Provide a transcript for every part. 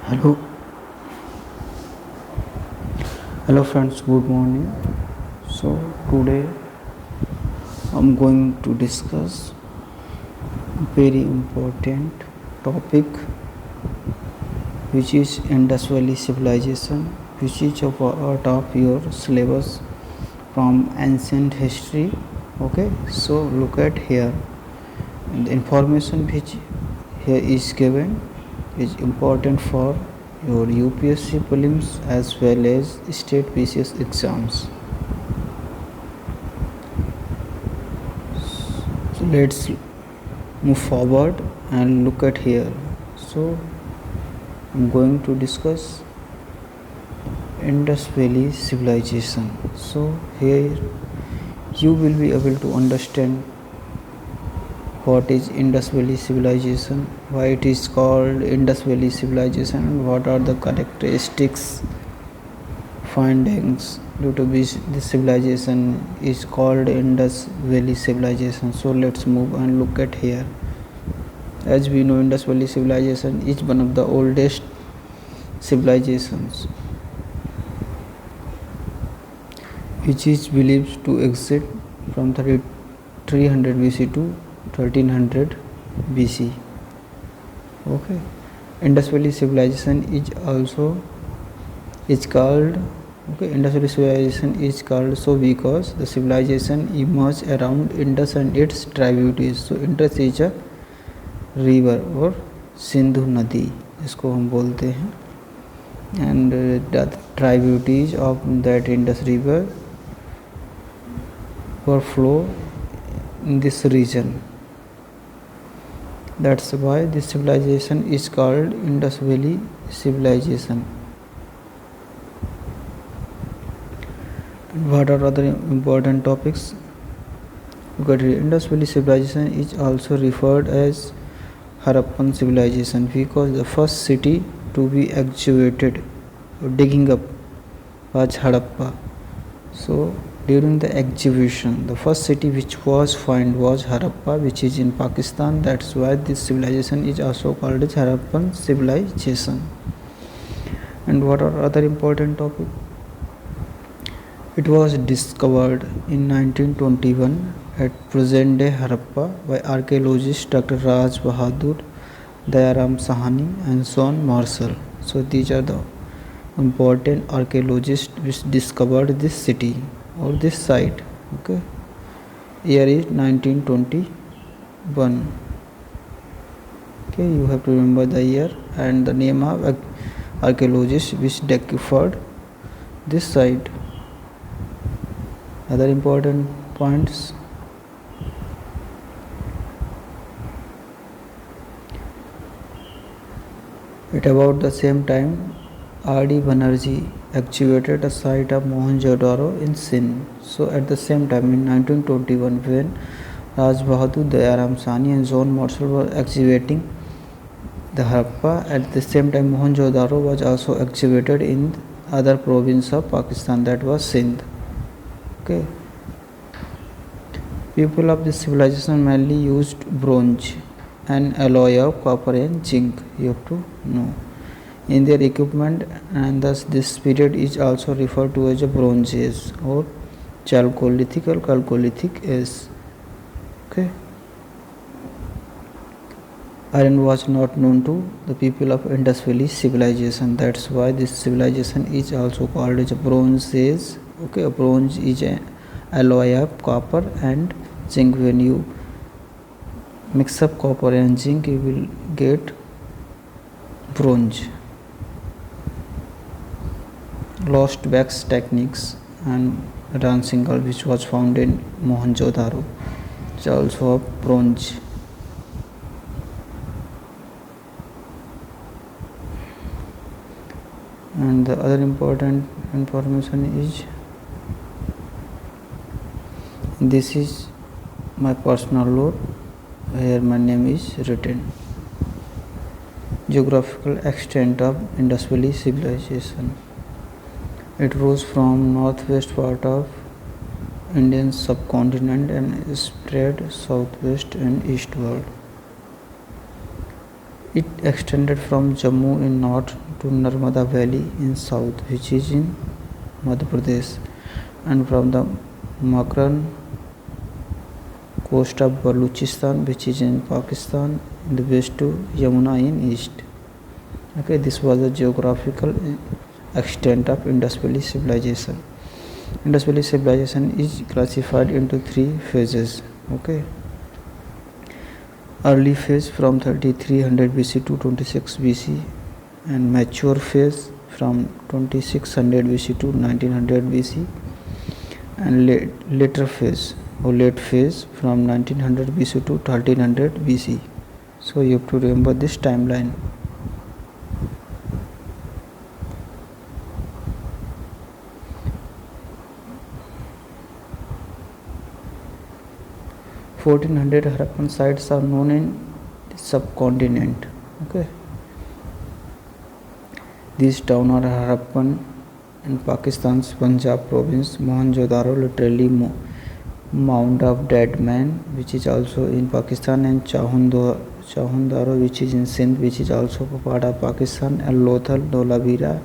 Hello, hello friends. Good morning. So today I'm going to discuss a very important topic, which is Indus Valley Civilization, which is a part of your syllabus from ancient history. Okay, so look at here. The information which here is given is important for your UPSC prelims as well as state PCS exams. So let's move forward and look at here. So I'm going to discuss Indus Valley Civilization. So here you will be able to understand what is Indus Valley Civilization, why it is called Indus Valley Civilization, and what are the characteristics, findings due to which this civilization is called Indus Valley Civilization. So let's move and look at here. As we know, Indus Valley Civilization is one of the oldest civilizations which is believed to exist from 300 BC to 1300 BC. Okay, Indus Valley Civilization is called Indus Valley Civilization is called so because the civilization emerged around Indus and its tributaries. So Indus is a river और सिंधु नदी इसको हम बोलते हैं, and the tributaries of that Indus river were flow in this region. That's why this civilization is called Indus Valley Civilization. What are other important topics? Look at here. Indus Valley Civilization is also referred as Harappan civilization because the first city to be excavated or digging up was Harappa. So during the excavation, the first city which was found was Harappa, which is in Pakistan. That's why this civilization is also called as Harappan civilization. And what are other important topics? It was discovered in 1921 at present-day Harappa by archaeologists Dr. Raj Bahadur, Dayaram Sahani and John Marshall. So these are the important archaeologists which discovered this city or this site. Okay, year is 1921. Okay, you have to remember the year and the name of archaeologists which discovered this site. Other important points: at about the same time, R.D. Banerjee excavated a site of Mohenjo-daro in Sindh. So at the same time in 1921, when Raj Bahadur, Dayaram Sahni and John Marshall were excavating the Harappa, at the same time Mohenjo-daro was also excavated in other province of Pakistan, that was Sindh. Okay. People of this civilization mainly used bronze, an alloy of copper and zinc, you have to know, in their equipment, and thus this period is also referred to as a Bronze Age or Chalcolithic or Chalcolithic Age. Okay. Iron was not known to the people of Indus Valley civilization. That's why this civilization is also called as a Bronze Age. Okay, a bronze is an alloy of copper and zinc. When you mix up copper and zinc, you will get bronze. Lost wax techniques and dancing girl, which was found in Mohenjo-daro, is also of bronze. And the other important information is, this is my personal note. Here my name is written. Geographical extent of Indus Valley civilization. It rose from northwest part of Indian subcontinent and spread southwest and eastward. It extended from Jammu in north to Narmada Valley in south, which is in Madhya Pradesh, and from the Makran coast of Baluchistan, which is in Pakistan, in the west to Yamuna in east. Okay, this was the geographical extent of Indus Valley civilization. Indus Valley civilization is classified into three phases. Okay, early phase from 3300 BC to 26 BC, and mature phase from 2600 BC to 1900 BC, and later phase or late phase from 1900 BC to 1300 BC. So you have to remember this timeline. Harappan sites are known in the subcontinent. Okay, these towns are Harappan in Pakistan's Punjab province, Mohenjo-daro, literally mound of dead man, which is also in Pakistan, and Chahundaro, which is in Sindh, which is also part of Pakistan, and Lothal, Dholavira,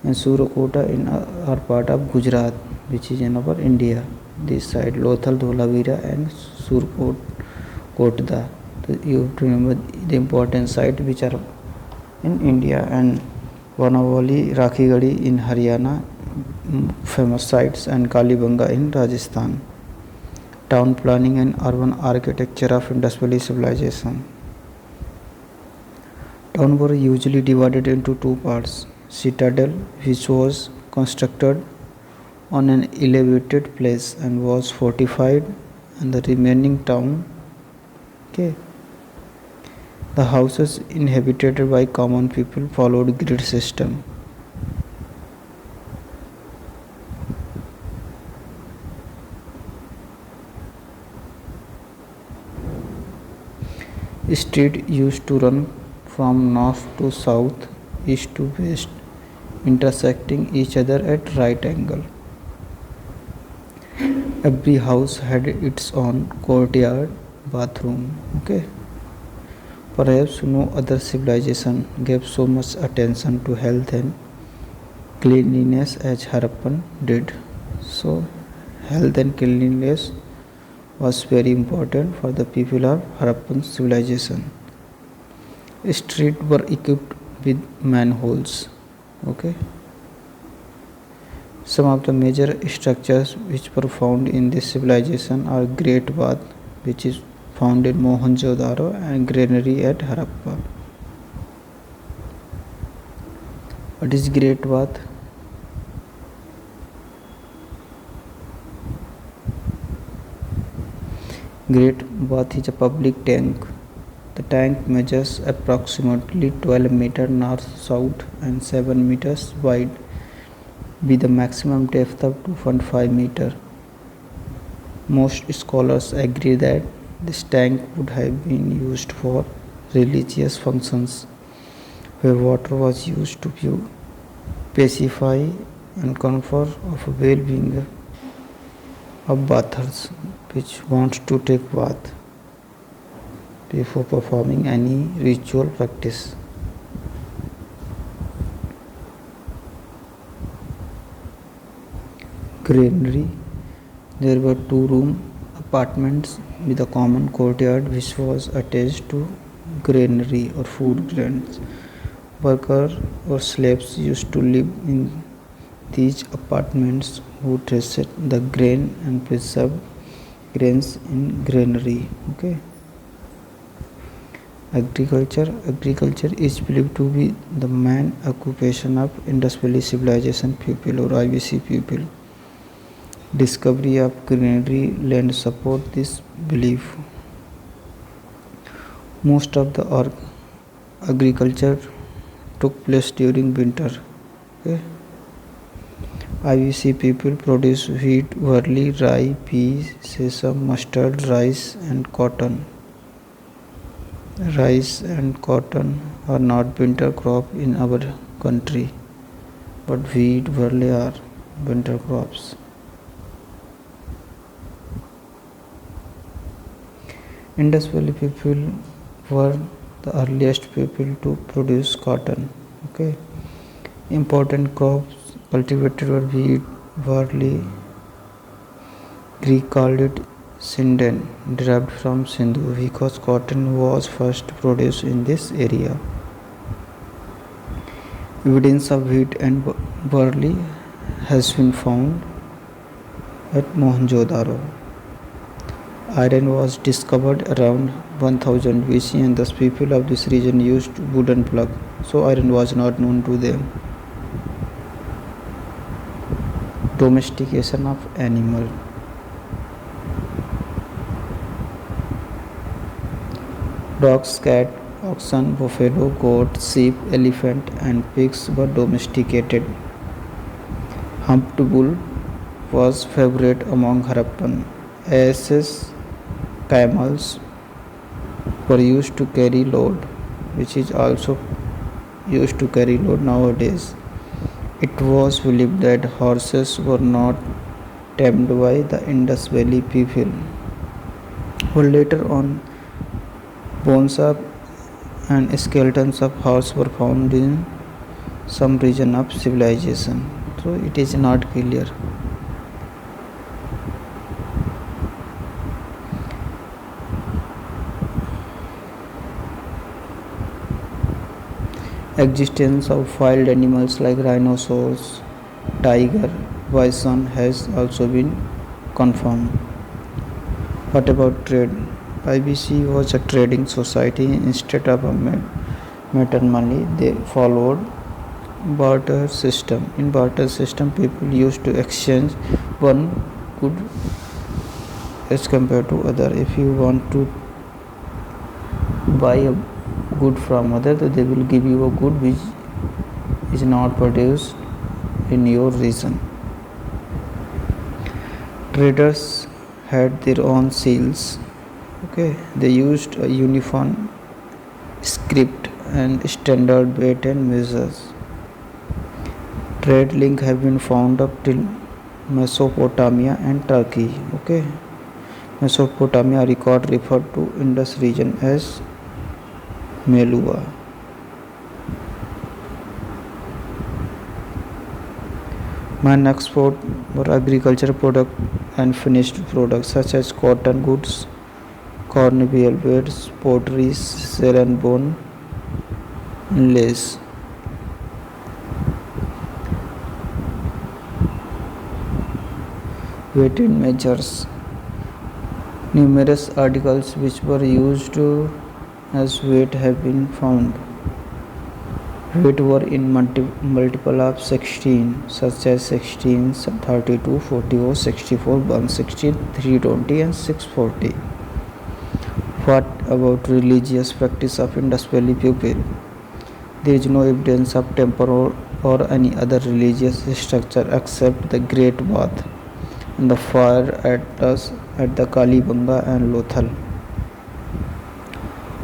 and Surakota are part of Gujarat, which is in our India. This side, Lothal, Dholavira, and Surkotda. So you have to remember the important sites which are in India, and Vanavali, Rakhigadi in Haryana, famous sites, and Kalibanga in Rajasthan. Town planning and urban architecture of Indus Valley civilization. Towns were usually divided into two parts: citadel, which was constructed on an elevated place and was fortified, and the remaining town. Okay, the houses inhabited by common people followed grid system. Street used to run from north to south, east to west, intersecting each other at right angle. Every house had its own courtyard, bathroom. Okay, perhaps no other civilization gave so much attention to health and cleanliness as Harappan did. So, health and cleanliness was very important for the people of Harappan civilization. Streets were equipped with manholes. Okay. Some of the major structures which were found in this civilization are Great Bath, which is found in Mohenjo-daro, and granary at Harappa. What is Great Bath? Great Bath is a public tank. The tank measures approximately 12 meters north-south and 7 meters wide, with a maximum depth of 2.5 meters. Most scholars agree that this tank would have been used for religious functions, where water was used to pacify and comfort of well-being of bathers which wants to take bath before performing any ritual practice. Granary. There were two-room apartments with a common courtyard which was attached to granary or food grains. Workers or slaves used to live in these apartments who threshted the grain and preserved grains in granary. Okay. Agriculture is believed to be the main occupation of Indus Valley Civilization people or IVC people. Discovery of granary land support this belief. Most of the agriculture took place during winter. Okay. IVC people produce wheat, barley, rye, peas, sesame, mustard, rice, and cotton. Rice and cotton are not winter crop in our country, but wheat, barley are winter crops. Indus Valley people were the earliest people to produce cotton. Okay, important crops cultivated were wheat, barley. Greek called it Sinden, derived from Sindhu because cotton was first produced in this area. Evidence of wheat and barley has been found at Mohenjo-daro. Iron was discovered around 1000 BC, and thus people of this region used wooden plug, so iron was not known to them. Domestication of animal. Dogs, cat, oxen, buffalo, goat, sheep, elephant, and pigs were domesticated. Humped bull was favorite among Harappan. Asses, camels were used to carry load, which is also used to carry load nowadays. It was believed that horses were not tamed by the Indus Valley people. But later on, bones of and skeletons of horse were found in some region of civilization. So it is not clear. Existence of wild animals like rhinoceros, tiger, bison has also been confirmed. What about trade? IBC was a trading society. Instead of a metal money, they followed barter system. In barter system, people used to exchange one good as compared to other. If you want to buy a good from other, they will give you a good which is not produced in your region. Traders had their own seals. Okay, they used a uniform script and standard weight and measures. Trade link have been found up till Mesopotamia and Turkey. Okay, Mesopotamia record referred to Indus region as Melua. Main export were agriculture product and finished products such as cotton goods, cornmeal beds, pottery, shell and bone, and lace. Weight and measures. Numerous articles which were used as weight have been found. Weight were in multiple of 16, such as 16, 32, 44, 64, 160, 320 and 640. What about religious practice of Indus Valley people? There is no evidence of temple or any other religious structure except the Great Bath and the fire at the Kalibanga and Lothal.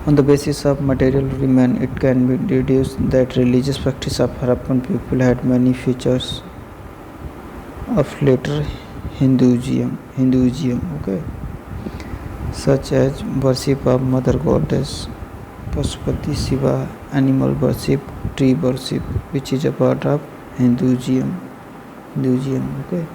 On the basis of material remains, it can be deduced that religious practice of Harappan people had many features of later Hinduism, okay, such as worship of Mother Goddess, Pashupati Shiva, animal worship, tree worship, which is a part of Hinduism, okay.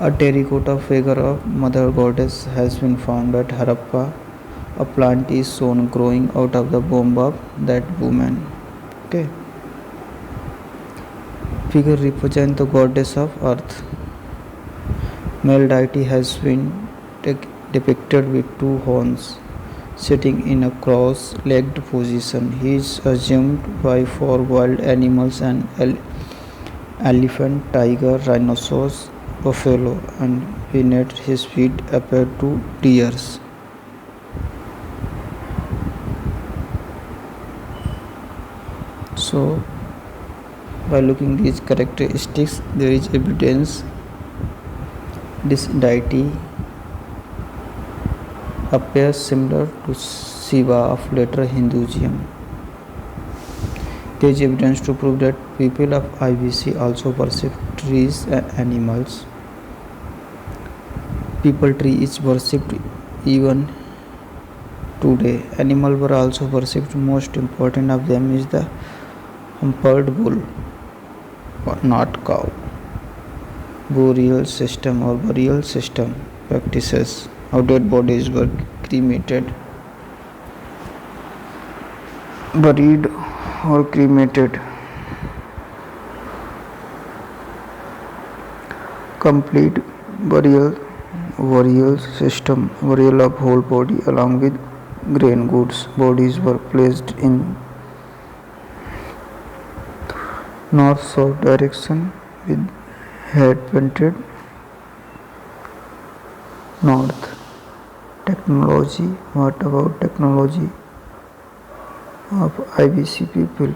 A terracotta figure of Mother Goddess has been found at Harappa. A plant is shown growing out of the womb of that woman. Okay. Figure represents the goddess of earth. Male deity has been depicted with two horns, sitting in a cross-legged position. He is assumed by four wild animals: an elephant, tiger, rhinoceros, buffalo, and beneath his feet appear two deers. So, by looking these characteristics, there is evidence this deity appears similar to Shiva of later Hinduism. There is evidence to prove that people of IBC also worship trees and animals. People tree is worshipped even today. Animals were also worshipped. Most important of them is the humpered bull, not cow. Burial system practices. How dead bodies were cremated, buried, or cremated. Complete burial. Burial of whole body along with grain goods. Bodies were placed in north-south direction with head pointed north. Technology. What about technology of IBC people?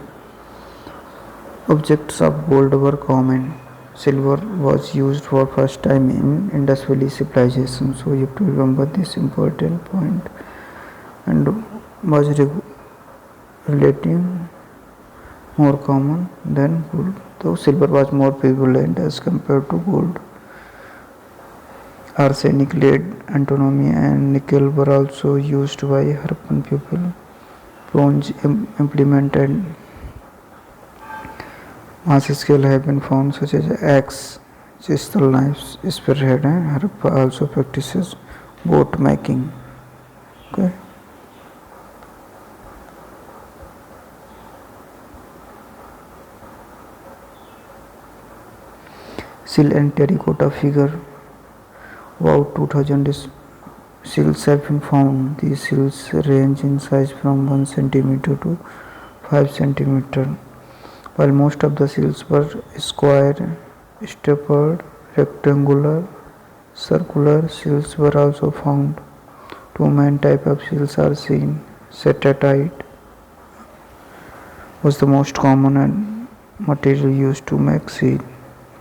Objects of gold were common. Silver was used for first time in Indus Valley civilization. So you have to remember this important point, and was relating more common than gold. So silver was more prevalent as compared to gold. Arsenic, lead, antimony, and nickel were also used by Harappan people. Bronze implemented mass scale have been found, such as axe, chisel, knives, spearhead, and Harappa also practices boat making. Okay. Seal and terracotta figure. About 2000 seals have been found. These seals range in size from 1 centimeter to 5 centimeter. While most of the seals were square, tapered, rectangular, circular, seals were also found. Two main types of seals are seen. Cetatite was the most common and material used to make seal.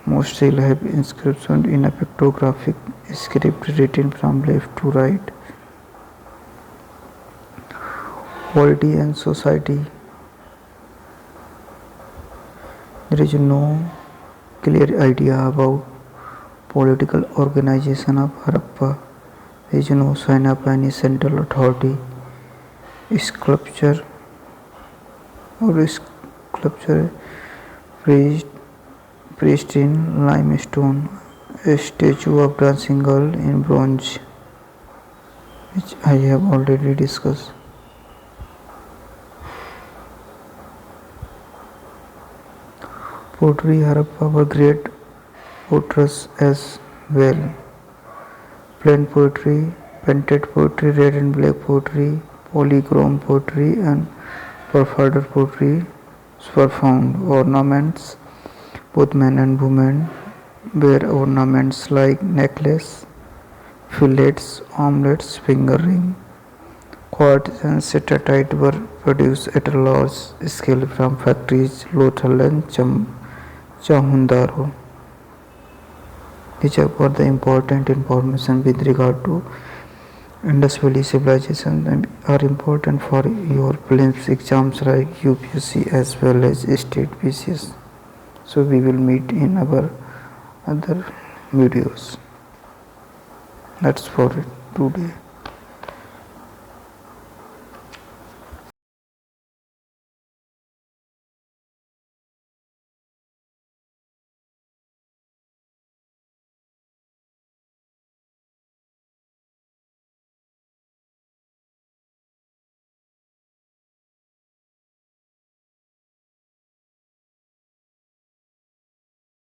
Most seals have inscriptions in a pictographic script written from left to right. Polity and society. There is no clear idea about political organization of Harappa. There is no sign of any central authority. Sculpture priest in limestone, a statue of dancing girl in bronze, which I have already discussed. Pottery. Harappa were great potters as well. Plain pottery, painted pottery, red and black pottery, polychrome pottery, and perforated pottery were found. Ornaments. Both men and women wear ornaments like necklace, fillets, armlets, finger ring. Quartz and cetatite were produced at a large scale from factories Lothal and Chahundaro. These were the important information with regard to Indus Valley civilization and are important for your prelims exams like UPSC as well as state PCS. So we will meet in our other videos. That's for it today.